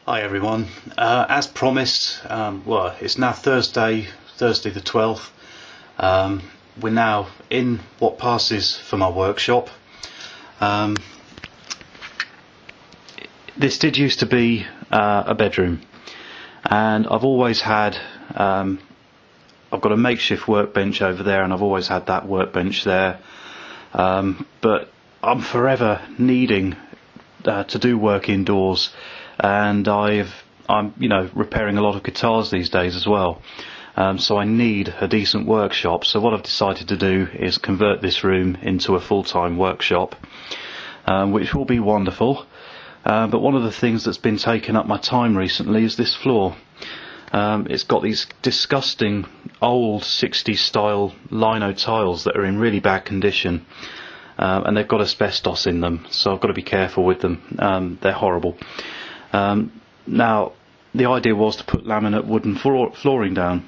Hi everyone. As promised, well, it's now Thursday the 12th. We're now in what passes for my workshop. This did used to be a bedroom, and I've always had I've got a makeshift workbench over there, and I've always had that workbench there, but I'm forever needing to do work indoors, and I'm repairing a lot of guitars these days as well, so I need a decent workshop. So what I've decided to do is convert this room into a full-time workshop, which will be wonderful. But one of the things that's been taking up my time recently is this floor. It's got these disgusting old 60s style lino tiles that are in really bad condition, and they've got asbestos in them, so I've got to be careful with them. They're horrible. Now, the idea was to put laminate wooden flooring down,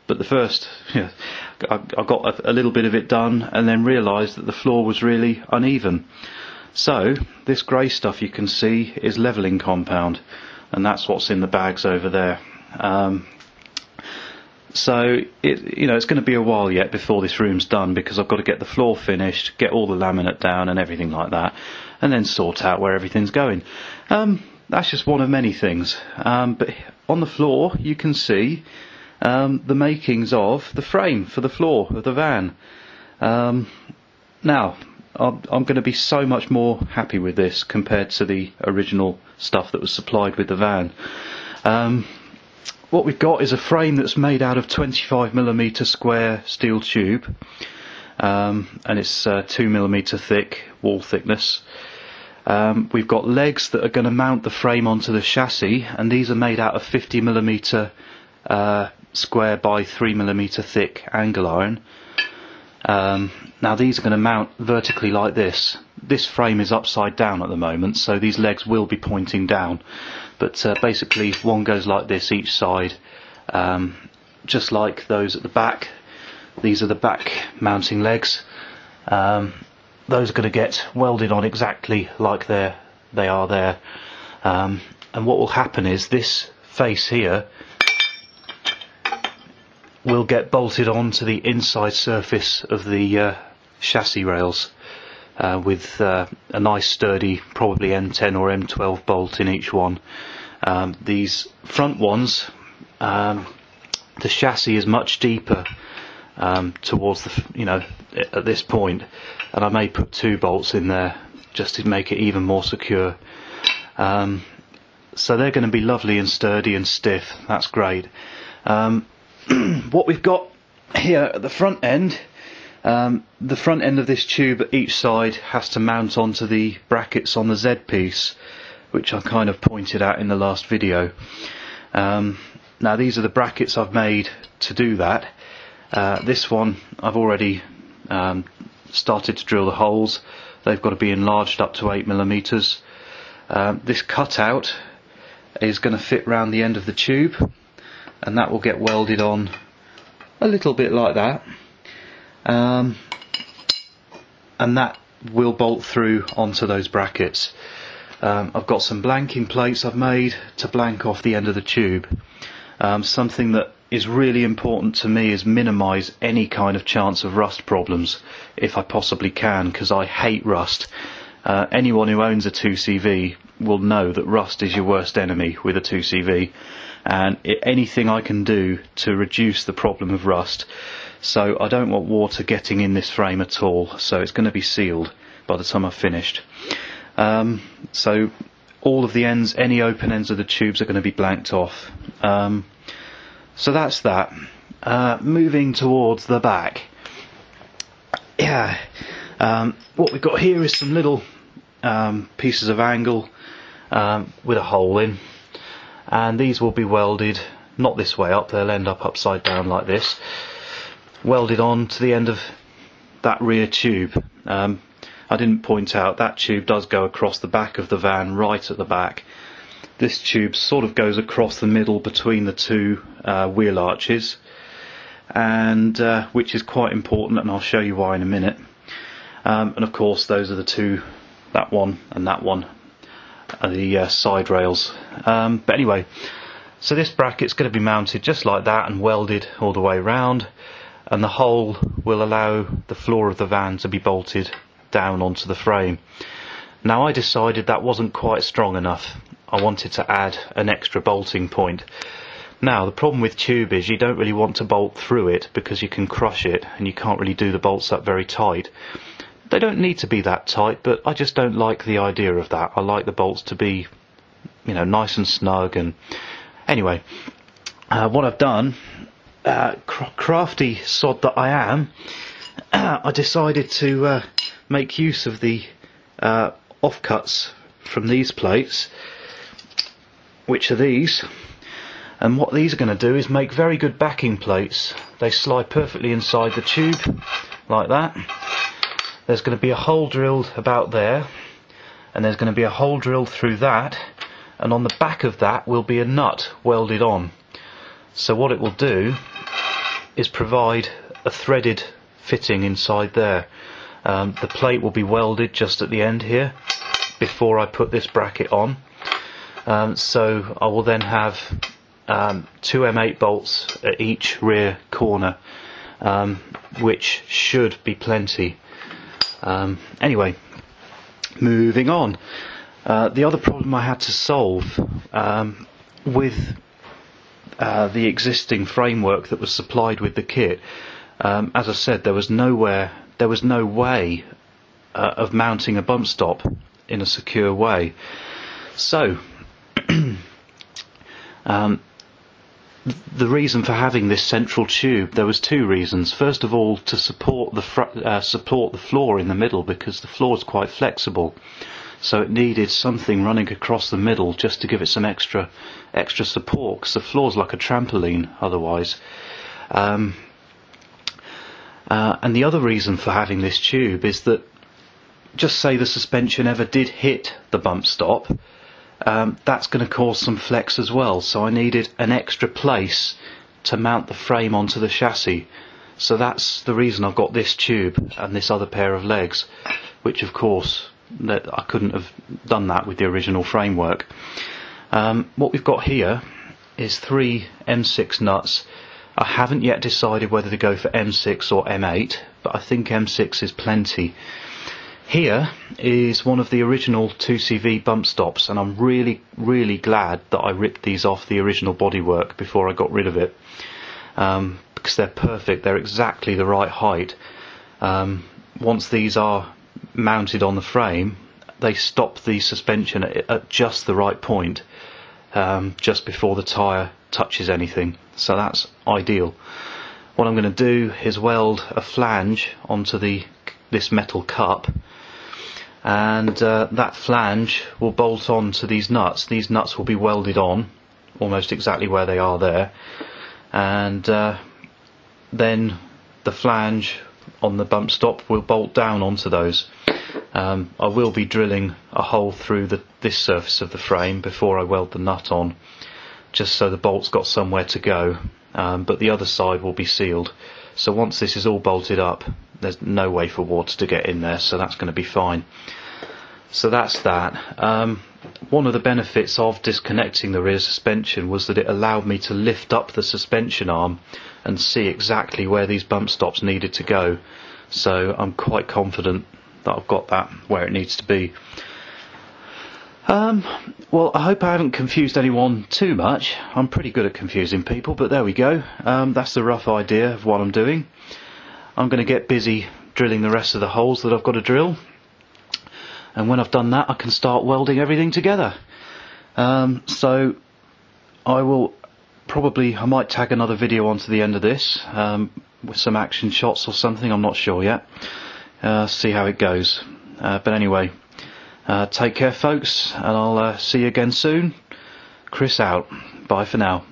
but the first, I got a little bit of it done and then realised that the floor was really uneven. So this grey stuff you can see is levelling compound, and that's what's in the bags over there. So it's going to be a while yet before this room's done, because I've got to get the floor finished, get all the laminate down and everything like that, and then sort out where everything's going. That's just one of many things. But on the floor you can see the makings of the frame for the floor of the van. Now I'm going to be so much more happy with this compared to the original stuff that was supplied with the van. What we've got is a frame that's made out of 25mm square steel tube, and it's 2mm thick wall thickness. We've got legs that are going to mount the frame onto the chassis, and these are made out of 50mm square by 3mm thick angle iron. Now these are going to mount vertically like this. This frame is upside down at the moment, so these legs will be pointing down, but basically one goes like this each side, just like those at the back. These are the back mounting legs. Those are going to get welded on exactly like they are there, and what will happen is this face here will get bolted onto the inside surface of the chassis rails with a nice sturdy, probably M10 or M12 bolt in each one. These front ones, the chassis is much deeper towards the, at this point, and I may put 2 bolts in there just to make it even more secure. So they're going to be lovely and sturdy and stiff. That's great. What we've got here at the front end of this tube at each side has to mount onto the brackets on the Z piece, which I kind of pointed out in the last video. Now these are the brackets I've made to do that. This one I've already started to drill the holes. They've got to be enlarged up to 8mm. This cutout is going to fit round the end of the tube, and that will get welded on a little bit like that, and that will bolt through onto those brackets. I've got some blanking plates I've made to blank off the end of the tube. Something that is really important to me is minimise any kind of chance of rust problems if I possibly can, because I hate rust. Anyone who owns a 2CV will know that rust is your worst enemy with a 2CV, and anything I can do to reduce the problem of rust. So I don't want water getting in this frame at all, so it's going to be sealed by the time I've finished. So all of the ends, any open ends of the tubes, are going to be blanked off. So that's that. Moving towards the back. What we've got here is some little pieces of angle with a hole in, and these will be welded not this way up, they'll end up upside down like this, welded on to the end of that rear tube. I didn't point out that tube does go across the back of the van, right at the back. This tube sort of goes across the middle between the two wheel arches, and which is quite important, and I'll show you why in a minute. And of course those are the two, that one and that one, the side rails. But anyway, so this bracket's going to be mounted just like that and welded all the way round, and the hole will allow the floor of the van to be bolted down onto the frame. Now I decided that wasn't quite strong enough. I wanted to add an extra bolting point. Now the problem with tube is you don't really want to bolt through it because you can crush it and you can't really do the bolts up very tight. They don't need to be that tight, but I just don't like the idea of that. I like the bolts to be, you know, nice and snug. And anyway, what I've done, crafty sod that I am, I decided to make use of the offcuts from these plates, which are these. And what these are going to do is make very good backing plates. They slide perfectly inside the tube like that. There's going to be a hole drilled about there, and there's going to be a hole drilled through that, and on the back of that will be a nut welded on. So what it will do is provide a threaded fitting inside there. The plate will be welded just at the end here before I put this bracket on. So I will then have 2 M8 bolts at each rear corner, which should be plenty. Anyway, moving on. The other problem I had to solve with the existing framework that was supplied with the kit, as I said, there was no way of mounting a bump stop in a secure way. So the reason for having this central tube, there was 2 reasons. First of all, to support the floor in the middle, because the floor is quite flexible, so it needed something running across the middle just to give it some extra support, because the floor is like a trampoline otherwise. And the other reason for having this tube is that, just say the suspension ever did hit the bump stop, that's going to cause some flex as well, so I needed an extra place to mount the frame onto the chassis. So that's the reason I've got this tube and this other pair of legs, which of course I couldn't have done that with the original framework. What we've got here is 3 M6 nuts. I haven't yet decided whether to go for M6 or M8, but I think M6 is plenty. Here is one of the original 2CV bump stops, and I'm really glad that I ripped these off the original bodywork before I got rid of it, because they're perfect. They're exactly the right height. Once these are mounted on the frame, they stop the suspension at just the right point, just before the tyre touches anything, so that's ideal. What I'm going to do is weld a flange onto this metal cup, and that flange will bolt on to these nuts. These nuts will be welded on almost exactly where they are there, and then the flange on the bump stop will bolt down onto those. I will be drilling a hole through this surface of the frame before I weld the nut on, just so the bolt's got somewhere to go, but the other side will be sealed. So once this is all bolted up, there's no way for water to get in there, so that's going to be fine. So that's that. One of the benefits of disconnecting the rear suspension was that it allowed me to lift up the suspension arm and see exactly where these bump stops needed to go, so I'm quite confident that I've got that where it needs to be. Well, I hope I haven't confused anyone too much. I'm pretty good at confusing people, but there we go. That's the rough idea of what I'm doing. I'm going to get busy drilling the rest of the holes that I've got to drill, and when I've done that I can start welding everything together. So I might tag another video onto the end of this with some action shots or something, I'm not sure yet. See how it goes. But anyway, take care folks, and I'll see you again soon. Chris out. Bye for now.